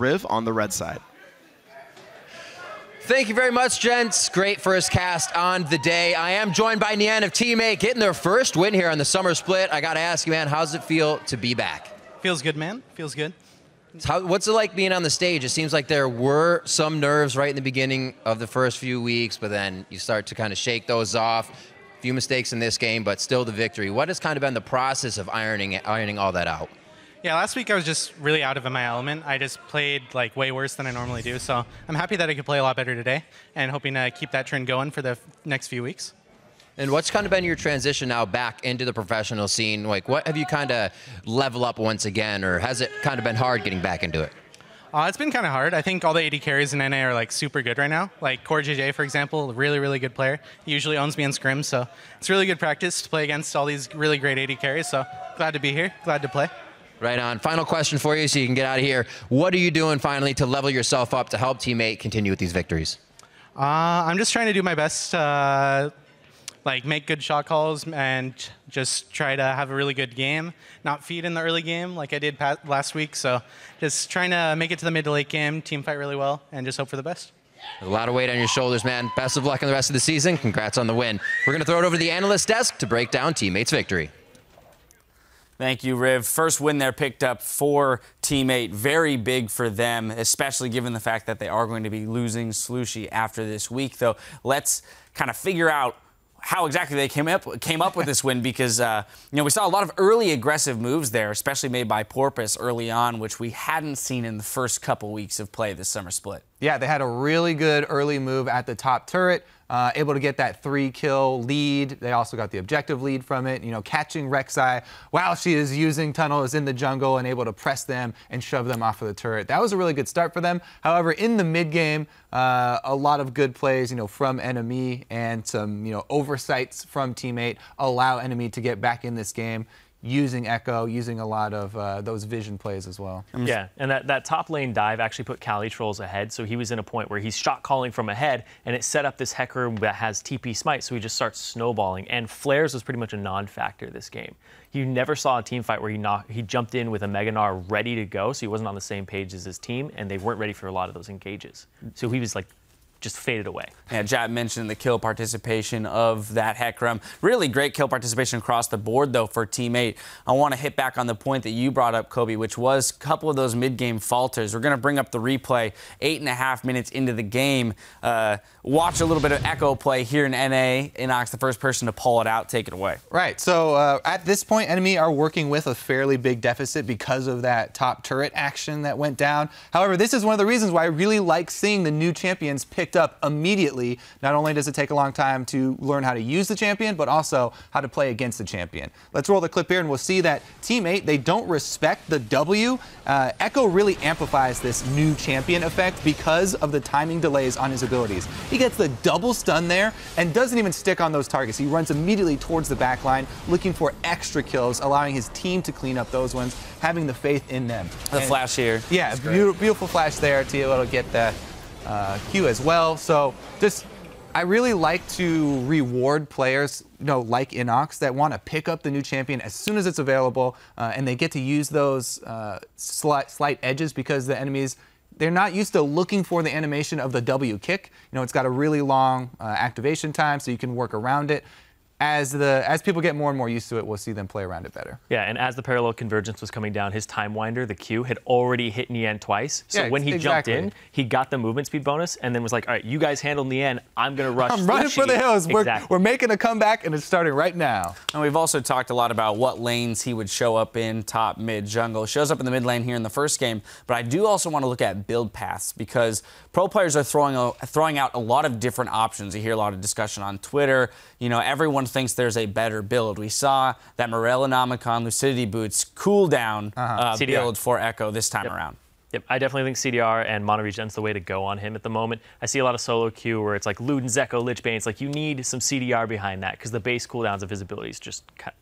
Riv on the red side. Thank you very much, gents. Great first cast on the day. I am joined by Nian of Teammate, getting their first win here on the summer split. I got to ask you, man, how does it feel to be back? Feels good, man. Feels good. What's it like being on the stage? It seems like there were some nerves right in the beginning of the first few weeks, but then you start to kind of shake those off. A few mistakes in this game, but still the victory. What has kind of been the process of ironing all that out? Yeah, last week I was just really out of my element. I just played like way worse than I normally do, so I'm happy that I could play a lot better today and hoping to keep that trend going for the next few weeks. And what's kind of been your transition now back into the professional scene? Like, what have you kind of level up once again, or has it kind of been hard getting back into it? It's been kind of hard. I think all the AD carries in NA are like super good right now. Like Core JJ, for example, really, really good player. He usually owns me in scrims, so it's really good practice to play against all these really great AD carries. So glad to be here, glad to play. Right on. Final question for you so you can get out of here. What are you doing finally to level yourself up to help Teammate continue with these victories? I'm just trying to do my best, like make good shot calls and just try to have a really good game, not feed in the early game like I did last week. So just trying to make it to the mid to late game, team fight really well, and just hope for the best. A lot of weight on your shoulders, man. Best of luck in the rest of the season. Congrats on the win. We're going to throw it over to the analyst desk to break down Teammate's victory. Thank you, Riv. First win there picked up for Teammate. Very big for them, especially given the fact that they are going to be losing Slushy after this week. Though, let's kind of figure out how exactly they came up with this win, because we saw a lot of early aggressive moves there, especially made by Porpoise early on, which we hadn't seen in the first couple weeks of play this summer split. Yeah, they had a really good early move at the top turret, able to get that 3-kill lead. They also got the objective lead from it, catching Rek'Sai while she is using tunnels in the jungle and able to press them and shove them off of the turret. That was a really good start for them. However, in the mid game, a lot of good plays, from Enemy and some, oversights from Teammate allow Enemy to get back in this game, using Echo, using a lot of those vision plays as well. Yeah, and that top lane dive actually put Cali Trolls ahead, so he was in a point where he's shot calling from ahead, and it set up this Heck Room that has TP Smite, so he just starts snowballing, and Flares was pretty much a non-factor this game. You never saw a team fight where he jumped in with a Mega Gnar ready to go, so he wasn't on the same page as his team, and they weren't ready for a lot of those engages. So he was like, just faded away. Yeah, Jat mentioned the kill participation of that Hecarim. Really great kill participation across the board, though, for Teammate. I want to hit back on the point that you brought up, Kobe, which was a couple of those mid-game falters. We're going to bring up the replay 8.5 minutes into the game. Watch a little bit of Echo play here in NA. Inox, the first person to pull it out. Take it away. Right. So at this point, Enemy are working with a fairly big deficit because of that top turret action that went down. However, this is one of the reasons why I really like seeing the new champions picked up immediately. Not only does it take a long time to learn how to use the champion, but also how to play against the champion. Let's roll the clip here and we'll see that Teammate, they don't respect the W. Echo really amplifies this new champion effect because of the timing delays on his abilities. He gets the double stun there and doesn't even stick on those targets. He runs immediately towards the back line, looking for extra kills, allowing his team to clean up those ones, having the faith in them. The flash here. Yeah, beautiful flash there to be able to get that Q as well. So I really like to reward players, like Inox, that want to pick up the new champion as soon as it's available, and they get to use those slight edges because the enemies, they're not used to looking for the animation of the W kick. It's got a really long activation time, so you can work around it. As people get more and more used to it, we'll see them play around it better. Yeah, and as the parallel convergence was coming down, his time winder, the Q, had already hit Nian twice. So when he jumped in, he got the movement speed bonus and then was like, all right, you guys handle Nian, I'm going to rush I'm running for the hills. Exactly. We're making a comeback, and it's starting right now. And we've also talked a lot about what lanes he would show up in, top, mid, jungle. Shows up in the mid lane here in the first game, but I do also want to look at build paths because pro players are throwing out a lot of different options. You hear a lot of discussion on Twitter. Everyone thinks there's a better build. We saw that Morellonomicon Lucidity Boots cooldown build for Echo this time around. Yep, I definitely think CDR and Mono Regen's the way to go on him at the moment. I see a lot of solo queue where it's like Ludens, Echo, Lichbane. It's like you need some CDR behind that because the base cooldowns of his abilities just kind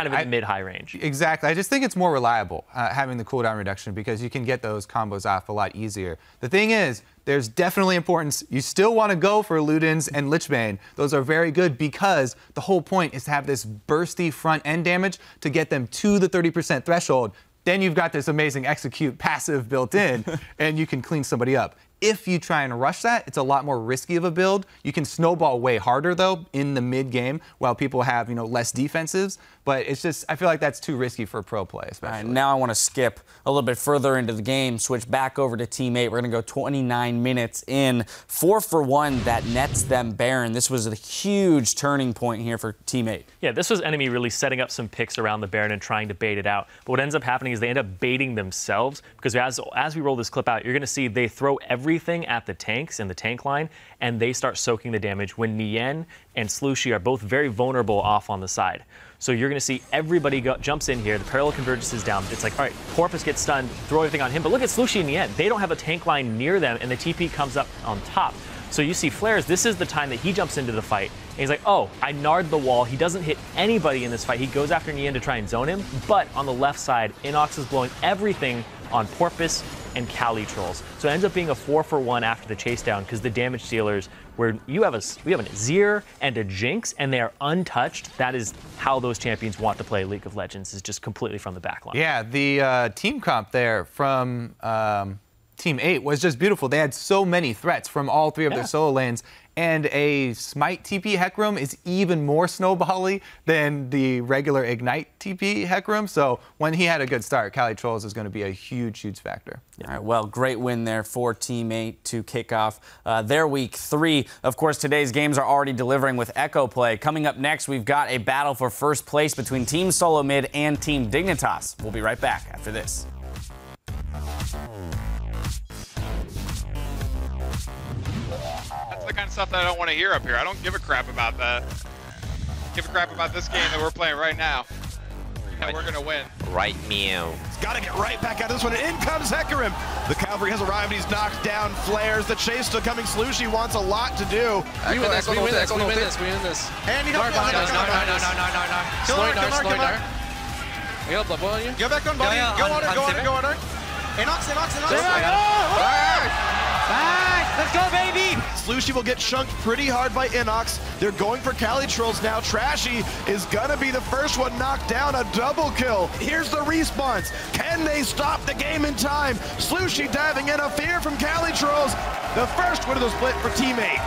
of in the mid-high range. Exactly. I just think it's more reliable having the cooldown reduction because you can get those combos off a lot easier. The thing is, there's definitely importance. You still want to go for Ludens and Lichbane. Those are very good because the whole point is to have this bursty front end damage to get them to the 30% threshold. then you've got this amazing execute passive built in, and you can clean somebody up. If you try and rush that, it's a lot more risky of a build. You can snowball way harder, though, in the mid-game, while people have, less defensives. But it's just, I feel like that's too risky for pro play, especially. All right, now I want to skip a little bit further into the game, switch back over to Team 8. We're going to go 29 minutes in. 4-for-1, that nets them Baron. This was a huge turning point here for Team 8. Yeah, this was enemy really setting up some picks around the Baron and trying to bait it out. But what ends up happening is they end up baiting themselves, because as we roll this clip out, you're going to see they throw everything at the tanks in the tank line, and they start soaking the damage when Nien and Slushy are both very vulnerable off on the side. So you're going to see everybody jumps in here. The parallel convergence is down. It's like, all right, Porpoise gets stunned, throw everything on him. But look at Slushy in the end. They don't have a tank line near them, and the TP comes up on top. So you see Flares, this is the time that he jumps into the fight. And he's like, oh, I nard the wall. He doesn't hit anybody in this fight. He goes after Nien to try and zone him. But on the left side, Inox is blowing everything on Porpoise and Cali Trolls. So it ends up being a 4-for-1 after the chase down, because the damage dealers, where we have an Azir and a Jinx, and they are untouched. That is how those champions want to play League of Legends, is just completely from the back line. Yeah, the team comp there from Team 8 was just beautiful. They had so many threats from all three of their solo lanes, and a Smite TP Hecarim is even more snowbally than the regular Ignite TP Hecarim. So when he had a good start, Cali Trolls is going to be a huge, huge factor. All right, well, great win there for Team 8 to kick off their week 3. Of course, today's games are already delivering with Echo Play. Coming up next, we've got a battle for first place between Team Solo Mid and Team Dignitas. We'll be right back after this. That's the kind of stuff that I don't want to hear up here. I don't give a crap about that. Give a crap about this game that we're playing right now. And we're going to win. Right, meow. He's got to get right back out of this one. And in comes Hecarim. The cavalry has arrived. He's knocked down. Flares. The chase still coming. Slushy wants a lot to do. We win this. We win this. We win this. We win this. And he doesn't No. Slow Nard. Go back on body. Go on her. Inox. Let's go, baby! Slushy will get chunked pretty hard by Inox. They're going for Cali Trolls now. Trashy is gonna be the first one knocked down. A double kill. Here's the response. Can they stop the game in time? Slushy diving in. A fear from Cali Trolls. The first win of the split for Team 8.